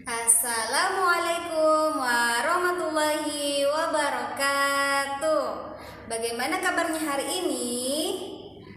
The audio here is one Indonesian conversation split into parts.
Assalamualaikum warahmatullahi wabarakatuh. Bagaimana kabarnya hari ini?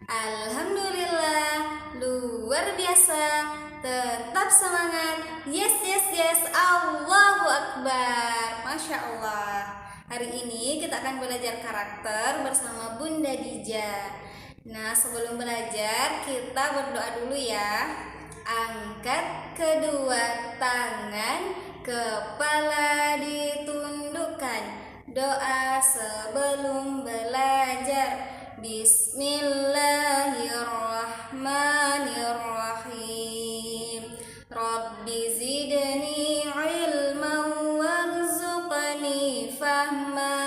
Alhamdulillah, luar biasa. Tetap semangat. Yes, yes, yes. Allahu Akbar. Masya Allah. Hari ini kita akan belajar karakter bersama Bunda Dija. Nah, sebelum belajar kita berdoa dulu ya. Angkat kedua tangan, kepala ditundukkan. Doa sebelum belajar. Bismillahirrahmanirrahim. Rabbi zidni ilman warzuqni fahma.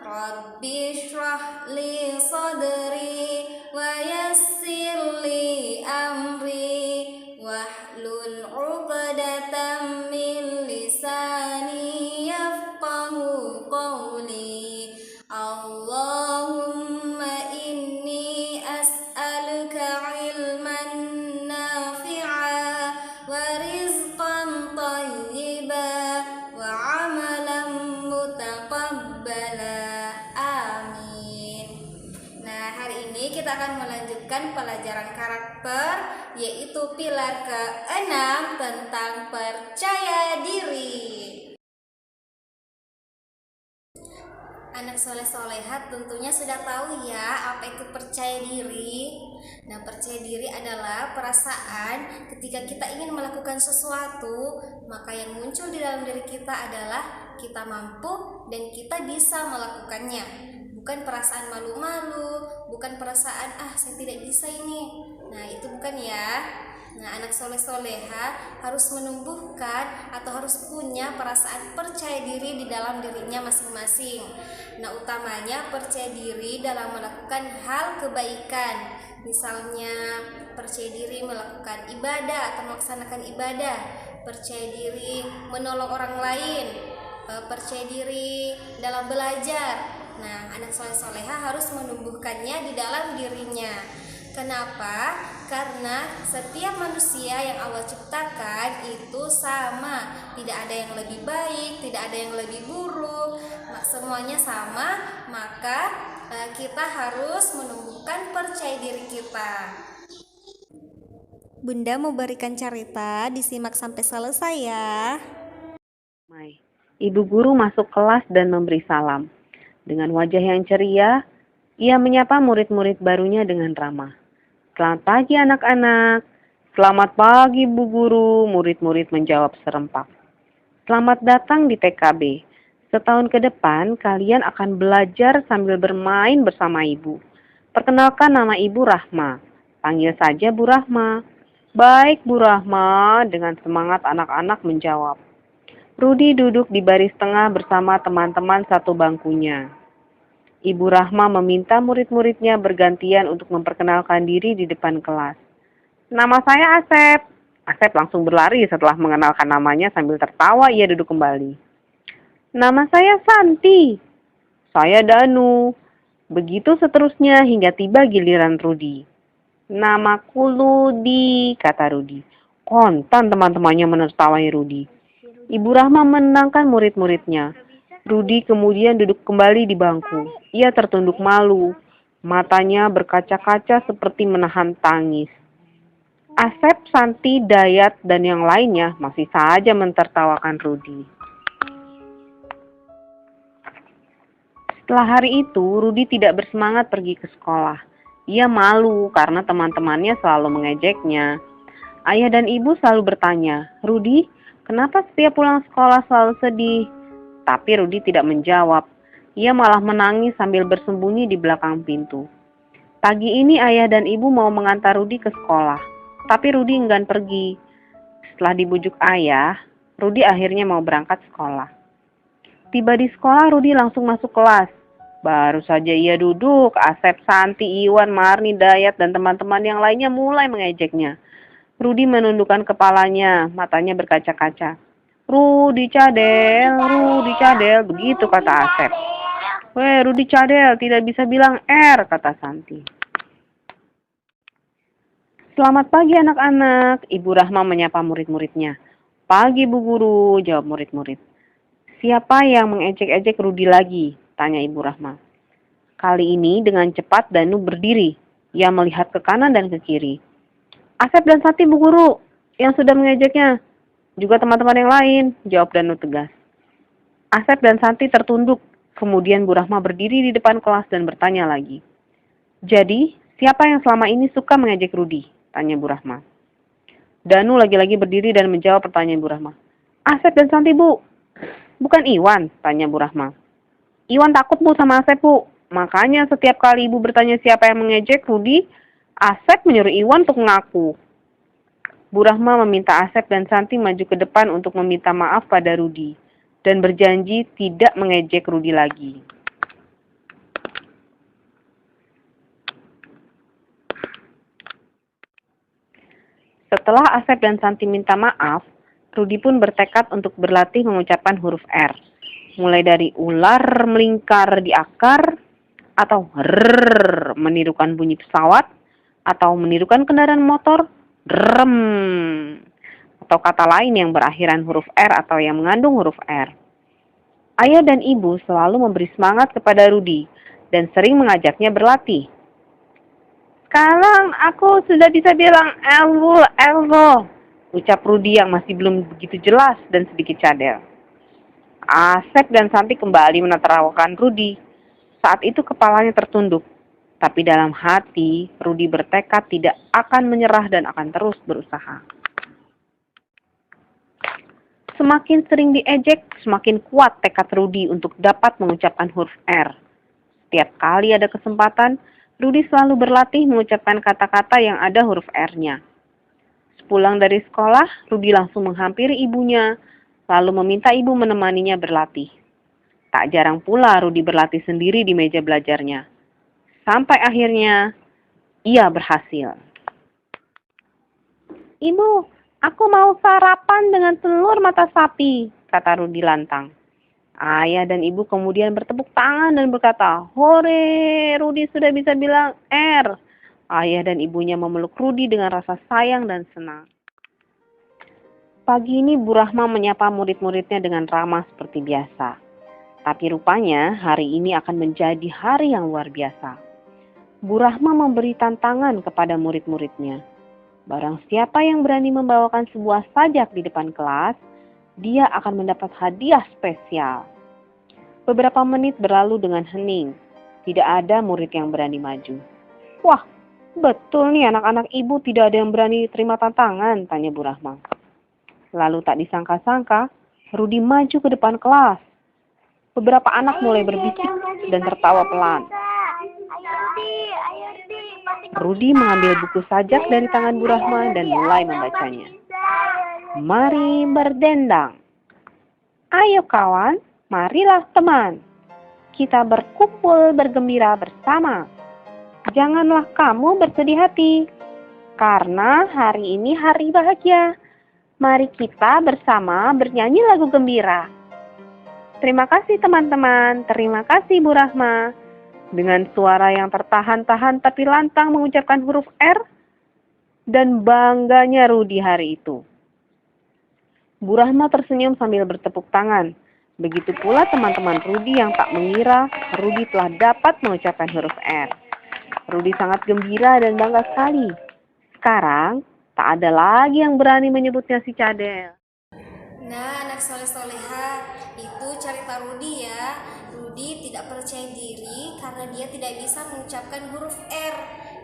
Rabbi shrah li sadri wa yassir li amri wahlul 'uqdatam min lisani yafqahu qawli. Allahumma inni as'aluka ilman nafi'a wa rizqan thayyiba wa 'amalan mutaqabbala. Amin. Nah, hari ini kita akan melanjutkan pelajaran karakter, yaitu pilar ke-6 tentang percaya diri. Anak soleh-solehat tentunya sudah tahu ya apa itu percaya diri. Nah, percaya diri adalah perasaan ketika kita ingin melakukan sesuatu, maka yang muncul di dalam diri kita adalah kita mampu dan kita bisa melakukannya. Bukan perasaan malu-malu, bukan perasaan saya tidak bisa ini. Nah, itu bukan ya. Nah, anak soleh-soleha harus menumbuhkan atau harus punya perasaan percaya diri di dalam dirinya masing-masing. Nah, utamanya percaya diri dalam melakukan hal kebaikan. Misalnya, percaya diri melakukan ibadah atau melaksanakan ibadah, percaya diri menolong orang lain, percaya diri dalam belajar. Nah, anak soleh-soleha harus menumbuhkannya di dalam dirinya. Kenapa? Karena setiap manusia yang Allah ciptakan itu sama, tidak ada yang lebih baik, tidak ada yang lebih buruk, semuanya sama. Maka kita harus menumbuhkan percaya diri kita. Bunda mau berikan cerita, disimak sampai selesai ya. Ibu guru masuk kelas dan memberi salam. Dengan wajah yang ceria, ia menyapa murid-murid barunya dengan ramah. Selamat pagi anak-anak. Selamat pagi Bu Guru, murid-murid menjawab serempak. Selamat datang di TKB. Setahun ke depan kalian akan belajar sambil bermain bersama Ibu. Perkenalkan nama Ibu Rahma. Panggil saja Bu Rahma. Baik Bu Rahma, dengan semangat anak-anak menjawab. Rudi duduk di baris tengah bersama teman-teman satu bangkunya. Ibu Rahma meminta murid-muridnya bergantian untuk memperkenalkan diri di depan kelas. Nama saya Asep. Asep langsung berlari setelah mengenalkan namanya sambil tertawa ia duduk kembali. Nama saya Santi. Saya Danu. Begitu seterusnya hingga tiba giliran Rudi. Namaku Ludi, kata Rudi. Kontan teman-temannya menertawai Rudi. Ibu Rahma menenangkan murid-muridnya. Rudi kemudian duduk kembali di bangku. Ia tertunduk malu. Matanya berkaca-kaca seperti menahan tangis. Asep, Santi, Dayat, dan yang lainnya masih saja mentertawakan Rudi. Setelah hari itu, Rudi tidak bersemangat pergi ke sekolah. Ia malu karena teman-temannya selalu mengejeknya. Ayah dan ibu selalu bertanya, Rudi, kenapa setiap pulang sekolah selalu sedih? Tapi Rudi tidak menjawab. Ia malah menangis sambil bersembunyi di belakang pintu. Pagi ini ayah dan ibu mau mengantar Rudi ke sekolah. Tapi Rudi enggan pergi. Setelah dibujuk ayah, Rudi akhirnya mau berangkat sekolah. Tiba di sekolah, Rudi langsung masuk kelas. Baru saja ia duduk, Asep, Santi, Iwan, Marni, Dayat, dan teman-teman yang lainnya mulai mengejeknya. Rudi menundukkan kepalanya, matanya berkaca-kaca. Rudi Cadel, begitu kata Asep. Weh, Rudi Cadel, tidak bisa bilang R, kata Santi. Selamat pagi anak-anak, Ibu Rahma menyapa murid-muridnya. Pagi Bu Guru, jawab murid-murid. Siapa yang mengejek-ejek Rudi lagi? Tanya Ibu Rahma. Kali ini dengan cepat Danu berdiri. Ia melihat ke kanan dan ke kiri. Asep dan Santi Bu Guru yang sudah mengejeknya. Juga teman-teman yang lain, jawab Danu tegas. Asep dan Santi tertunduk. Kemudian Bu Rahma berdiri di depan kelas dan bertanya lagi. Jadi, siapa yang selama ini suka mengejek Rudi? Tanya Bu Rahma. Danu lagi-lagi berdiri dan menjawab pertanyaan Bu Rahma. Asep dan Santi Bu. Bukan Iwan, tanya Bu Rahma. Iwan takut Bu sama Asep Bu. Makanya setiap kali Ibu bertanya siapa yang mengejek Rudi, Asep menyuruh Iwan untuk mengaku. Bu Rahma meminta Asep dan Santi maju ke depan untuk meminta maaf pada Rudi dan berjanji tidak mengejek Rudi lagi. Setelah Asep dan Santi minta maaf, Rudi pun bertekad untuk berlatih mengucapkan huruf R. Mulai dari ular melingkar di akar, atau rrrr menirukan bunyi pesawat, atau menirukan kendaraan motor, rem, atau kata lain yang berakhiran huruf R atau yang mengandung huruf R. Ayah dan ibu selalu memberi semangat kepada Rudi dan sering mengajaknya berlatih. Sekarang aku sudah bisa bilang elbow, elbow, ucap Rudi yang masih belum begitu jelas dan sedikit cadel. Asep dan Santi kembali menertawakan Rudi. Saat itu kepalanya tertunduk. Tapi dalam hati, Rudi bertekad tidak akan menyerah dan akan terus berusaha. Semakin sering diejek, semakin kuat tekad Rudi untuk dapat mengucapkan huruf R. Setiap kali ada kesempatan, Rudi selalu berlatih mengucapkan kata-kata yang ada huruf R-nya. Sepulang dari sekolah, Rudi langsung menghampiri ibunya, lalu meminta ibu menemaninya berlatih. Tak jarang pula Rudi berlatih sendiri di meja belajarnya. Sampai akhirnya, ia berhasil. Ibu, aku mau sarapan dengan telur mata sapi, kata Rudi lantang. Ayah dan ibu kemudian bertepuk tangan dan berkata, hore, Rudi sudah bisa bilang R. Ayah dan ibunya memeluk Rudi dengan rasa sayang dan senang. Pagi ini Bu Rahma menyapa murid-muridnya dengan ramah seperti biasa. Tapi rupanya hari ini akan menjadi hari yang luar biasa. Bu Rahma memberi tantangan kepada murid-muridnya. Barang siapa yang berani membawakan sebuah sajak di depan kelas, dia akan mendapat hadiah spesial. Beberapa menit berlalu dengan hening. Tidak ada murid yang berani maju. Wah, betul nih anak-anak ibu tidak ada yang berani terima tantangan, tanya Bu Rahma. Lalu tak disangka-sangka, Rudi maju ke depan kelas. Beberapa anak mulai berbisik dan tertawa pelan. Rudi mengambil buku sajak dari tangan Bu Rahma dan mulai membacanya. Mari berdendang. Ayo kawan, marilah teman. Kita berkumpul bergembira bersama. Janganlah kamu bersedih hati, karena hari ini hari bahagia. Mari kita bersama bernyanyi lagu gembira. Terima kasih teman-teman, terima kasih Bu Rahma. Dengan suara yang tertahan-tahan tapi lantang mengucapkan huruf R, dan bangganya Rudi hari itu. Bu Rahma tersenyum sambil bertepuk tangan. Begitu pula teman-teman Rudi yang tak mengira Rudi telah dapat mengucapkan huruf R. Rudi sangat gembira dan bangga sekali. Sekarang, tak ada lagi yang berani menyebutnya si cadel. Nah, anak soleh-soleha, itu cerita Rudi ya. Rudi tidak percaya diri karena dia tidak bisa mengucapkan huruf R.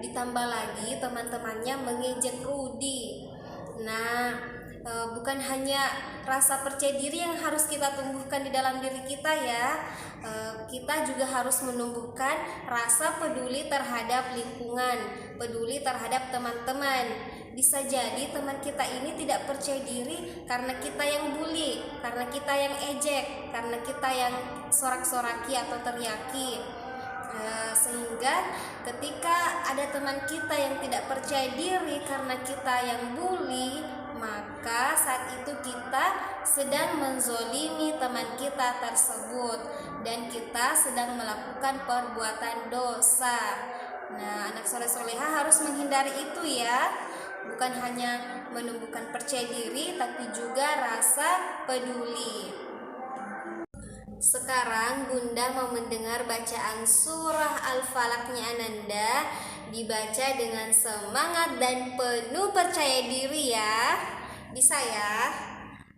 Ditambah lagi teman-temannya mengejek Rudi. Nah, bukan hanya rasa percaya diri yang harus kita tumbuhkan di dalam diri kita ya. Kita juga harus menumbuhkan rasa peduli terhadap lingkungan, peduli terhadap teman-teman. Bisa jadi teman kita ini tidak percaya diri karena kita yang bully, karena kita yang ejek, karena kita yang sorak-soraki atau teriaki. Sehingga ketika ada teman kita yang tidak percaya diri karena kita yang bully, maka saat itu kita sedang menzolimi teman kita tersebut dan kita sedang melakukan perbuatan dosa. Nah, anak soleh-soleha harus menghindari itu ya. bukan hanya menumbuhkan percaya diri, tapi juga rasa peduli. Sekarang Bunda mau mendengar bacaan surah Al-Falaqnya Ananda, dibaca dengan semangat dan penuh percaya diri ya. Bisa ya?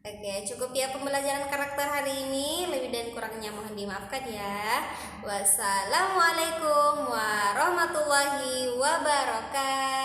Oke, cukup ya pembelajaran karakter hari ini. Lebih dan kurangnya mohon dimaafkan ya. Wassalamualaikum warahmatullahi wabarakatuh.